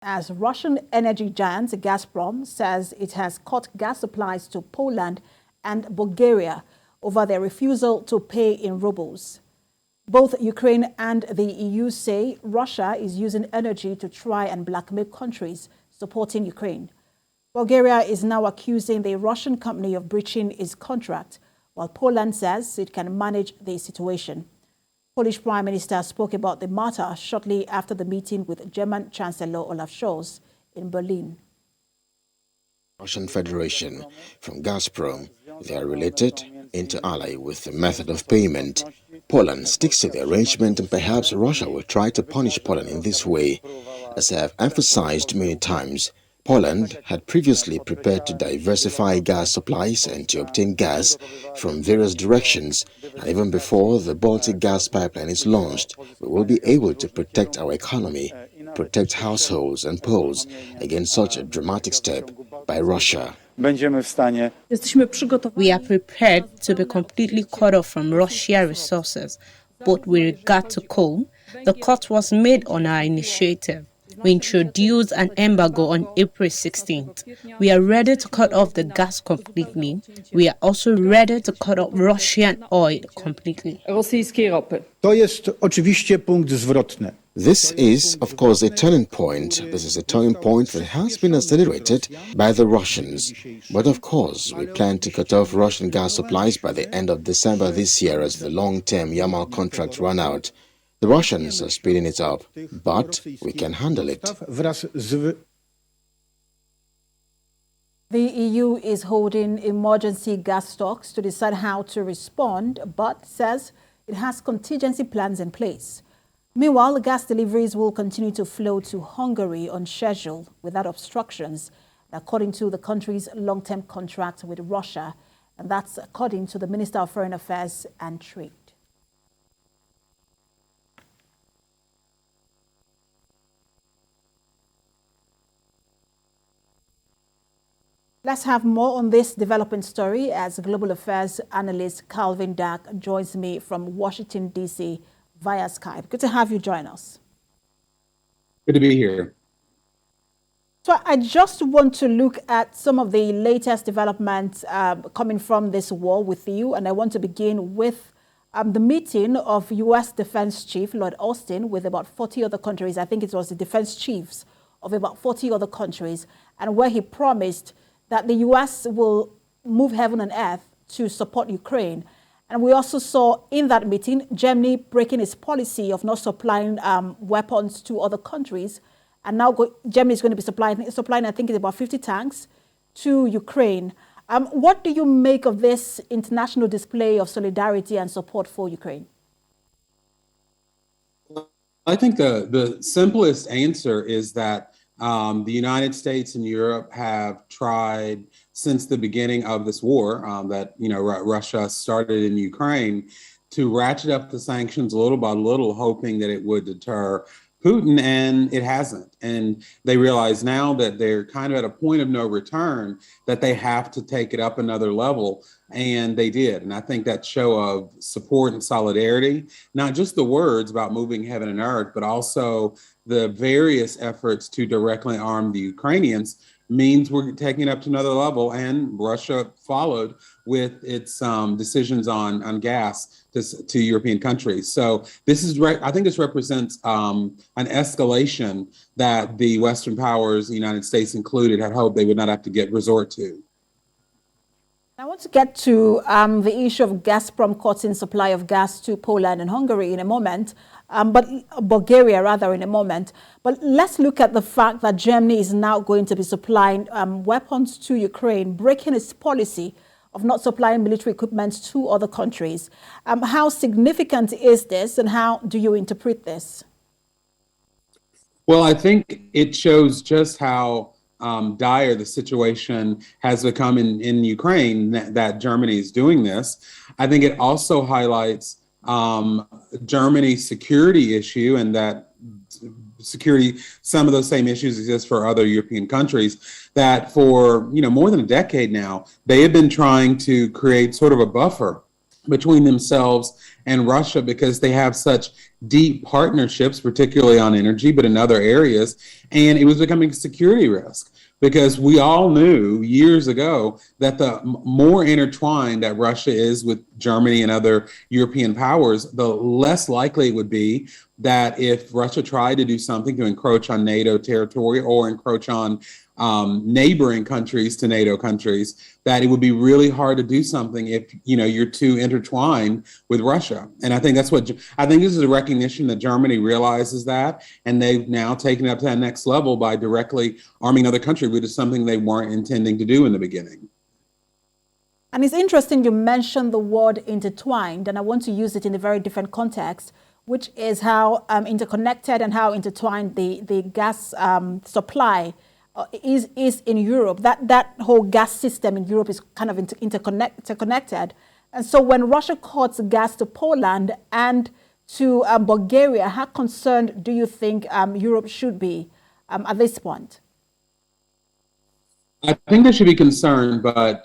as Russian energy giant Gazprom says it has cut gas supplies to Poland and Bulgaria over their refusal to pay in rubles. Both Ukraine and the EU say Russia is using energy to try and blackmail countries supporting Ukraine. Bulgaria is now accusing the Russian company of breaching its contract, while Poland says it can manage the situation. Polish Prime Minister spoke about the matter shortly after the meeting with German Chancellor Olaf Scholz in Berlin. Russian Federation from Gazprom, they are related, inter alia with the method of payment. Poland sticks to the arrangement, and perhaps Russia will try to punish Poland in this way. As I have emphasized many times, Poland had previously prepared to diversify gas supplies and to obtain gas from various directions, and even before the Baltic gas pipeline is launched, we will be able to protect our economy, protect households and Poles against such a dramatic step by Russia. We are prepared to be completely cut off from Russian resources, but with regard to coal, the cut was made on our initiative. We introduced an embargo on April 16th. We are ready to cut off the gas completely. We are also ready to cut off Russian oil completely. This is, of course, a turning point. This is a turning point that has been accelerated by the Russians. But of course, we plan to cut off Russian gas supplies by the end of December this year as the long-term Yamal contracts run out. The Russians are speeding it up, but we can handle it. The EU is holding emergency gas stocks to decide how to respond, but says it has contingency plans in place. Meanwhile, gas deliveries will continue to flow to Hungary on schedule without obstructions, according to the country's long-term contract with Russia, and that's according to the Minister of Foreign Affairs and Trade. Let's have more on this developing story as global affairs analyst Calvin Dack joins me from Washington, D.C. via Skype. Good to have you join us. Good to be here. So I just want to look at some of the latest developments coming from this war with you. And I want to begin with the meeting of U.S. Defense Chief Lloyd Austin with about 40 other countries. I think it was the defense chiefs of about 40 other countries, and where he promised that the U.S. will move heaven and earth to support Ukraine. And we also saw in that meeting, Germany breaking its policy of not supplying weapons to other countries. And now Germany is going to be supplying, I think it's about 50 tanks to Ukraine. What do you make of this international display of solidarity and support for Ukraine? I think the simplest answer is that the United States and Europe have tried since the beginning of this war that Russia started in Ukraine to ratchet up the sanctions little by little, hoping that it would deter Putin, and it hasn't. And they realize now that they're kind of at a point of no return, that they have to take it up another level, and they did. And I think that show of support and solidarity, not just the words about moving heaven and earth, but also the various efforts to directly arm the Ukrainians, means we're taking it up to another level. And Russia followed with its decisions on gas to European countries. So this is, I think this represents an escalation that the Western powers, the United States included, had hoped they would not have to resort to. I want to get to the issue of Gazprom cutting supply of gas to Poland and Hungary in a moment, but Bulgaria rather in a moment. But let's look at the fact that Germany is now going to be supplying weapons to Ukraine, breaking its policy of not supplying military equipment to other countries. How significant is this, and how do you interpret this? Well, I think it shows just how dire the situation has become in Ukraine, that Germany is doing this. I think it also highlights Germany's security issue, and that security, some of those same issues exist for other European countries, that for more than a decade now, they have been trying to create sort of a buffer between themselves and Russia because they have such deep partnerships, particularly on energy, but in other areas. And it was becoming a security risk because we all knew years ago that the more intertwined that Russia is with Germany and other European powers, the less likely it would be that if Russia tried to do something to encroach on NATO territory or encroach on neighboring countries to NATO countries, that it would be really hard to do something if you're too intertwined with Russia. And I think this is a recognition that Germany realizes that, and they've now taken it up to that next level by directly arming another country, which is something they weren't intending to do in the beginning. And it's interesting you mentioned the word intertwined, and I want to use it in a very different context, which is how interconnected and how intertwined the gas supply is in Europe. That whole gas system in Europe is kind of interconnected. And so when Russia cuts gas to Poland and to Bulgaria, how concerned do you think Europe should be at this point? I think they should be concerned, but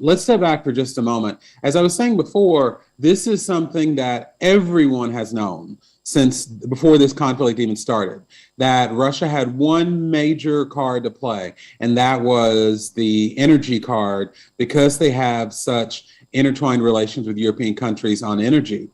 let's step back for just a moment. As I was saying before, this is something that everyone has known since before this conflict even started, that Russia had one major card to play, and that was the energy card, because they have such intertwined relations with European countries on energy.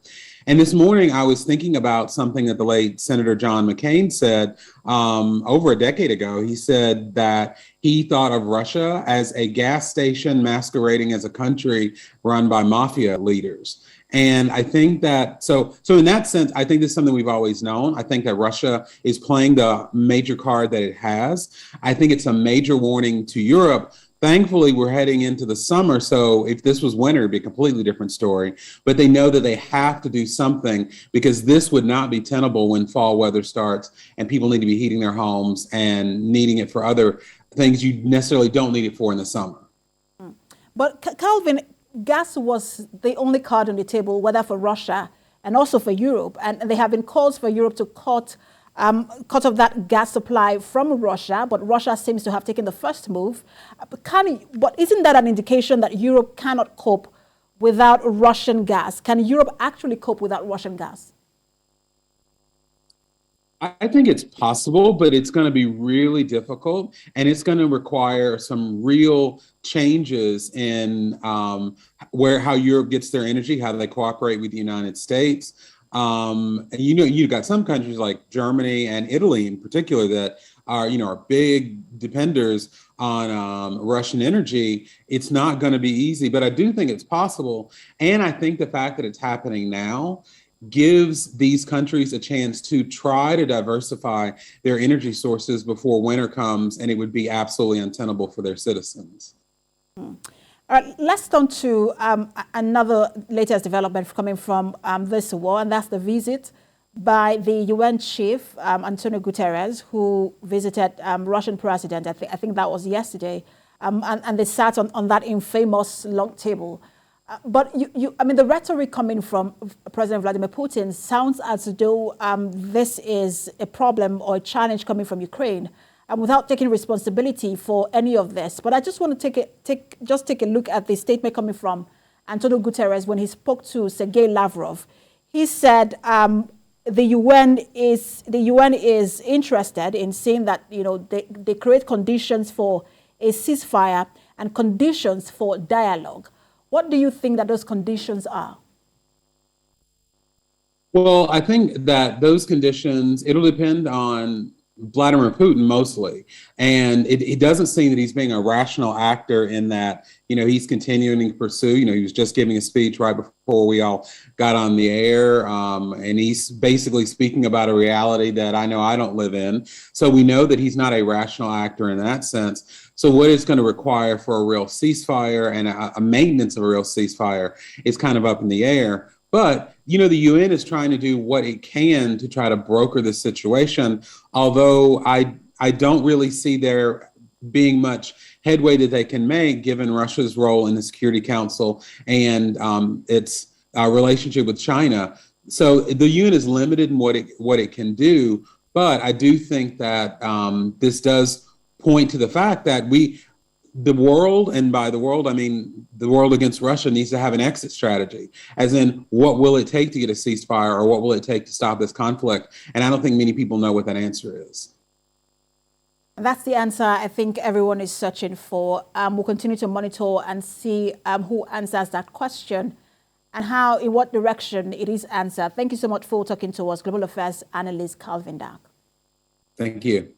And this morning, I was thinking about something that the late Senator John McCain said over a decade ago. He said that he thought of Russia as a gas station masquerading as a country run by mafia leaders. And I think that, so in that sense, I think this is something we've always known. I think that Russia is playing the major card that it has. I think it's a major warning to Europe. Thankfully, we're heading into the summer, so if this was winter, it'd be a completely different story. But they know that they have to do something, because this would not be tenable when fall weather starts and people need to be heating their homes and needing it for other things you necessarily don't need it for in the summer. But Calvin, gas was the only card on the table, whether for Russia and also for Europe. And there have been calls for Europe to cut off that gas supply from Russia, but Russia seems to have taken the first move. But isn't that an indication that Europe cannot cope without Russian gas? Can Europe actually cope without Russian gas? I think it's possible, but it's going to be really difficult, and it's going to require some real changes in how Europe gets their energy, how they cooperate with the United States. And you've got some countries like Germany and Italy in particular that are big dependers on Russian energy. It's not going to be easy, but I do think it's possible. And I think the fact that it's happening now gives these countries a chance to try to diversify their energy sources before winter comes, and it would be absolutely untenable for their citizens. All right, let's turn to another latest development coming from this war, and that's the visit by the UN chief, Antonio Guterres, who visited Russian president. I think that was yesterday, and they sat on that infamous long table. But the rhetoric coming from President Vladimir Putin sounds as though this is a problem or a challenge coming from Ukraine, without taking responsibility for any of this. But I just want to take a look at the statement coming from Antonio Guterres when he spoke to Sergei Lavrov. He said the UN is interested in seeing that they create conditions for a ceasefire and conditions for dialogue. What do you think that those conditions are? Well, I think that those conditions, it'll depend on Vladimir Putin mostly. And it doesn't seem that he's being a rational actor in that, he's continuing to pursue, he was just giving a speech right before we all got on the air. And he's basically speaking about a reality that I know I don't live in. So we know that he's not a rational actor in that sense. So what it's going to require for a real ceasefire and a maintenance of a real ceasefire is kind of up in the air. But, the UN is trying to do what it can to try to broker this situation, although I don't really see there being much headway that they can make given Russia's role in the Security Council and its relationship with China. So the UN is limited in what it can do, but I do think that this does point to the fact that the world, and by the world, I mean the world against Russia, needs to have an exit strategy, as in what will it take to get a ceasefire, or what will it take to stop this conflict? And I don't think many people know what that answer is. That's the answer I think everyone is searching for. We'll continue to monitor and see who answers that question and how, in what direction it is answered. Thank you so much for talking to us, Global Affairs Analyst Calvin Dark. Thank you.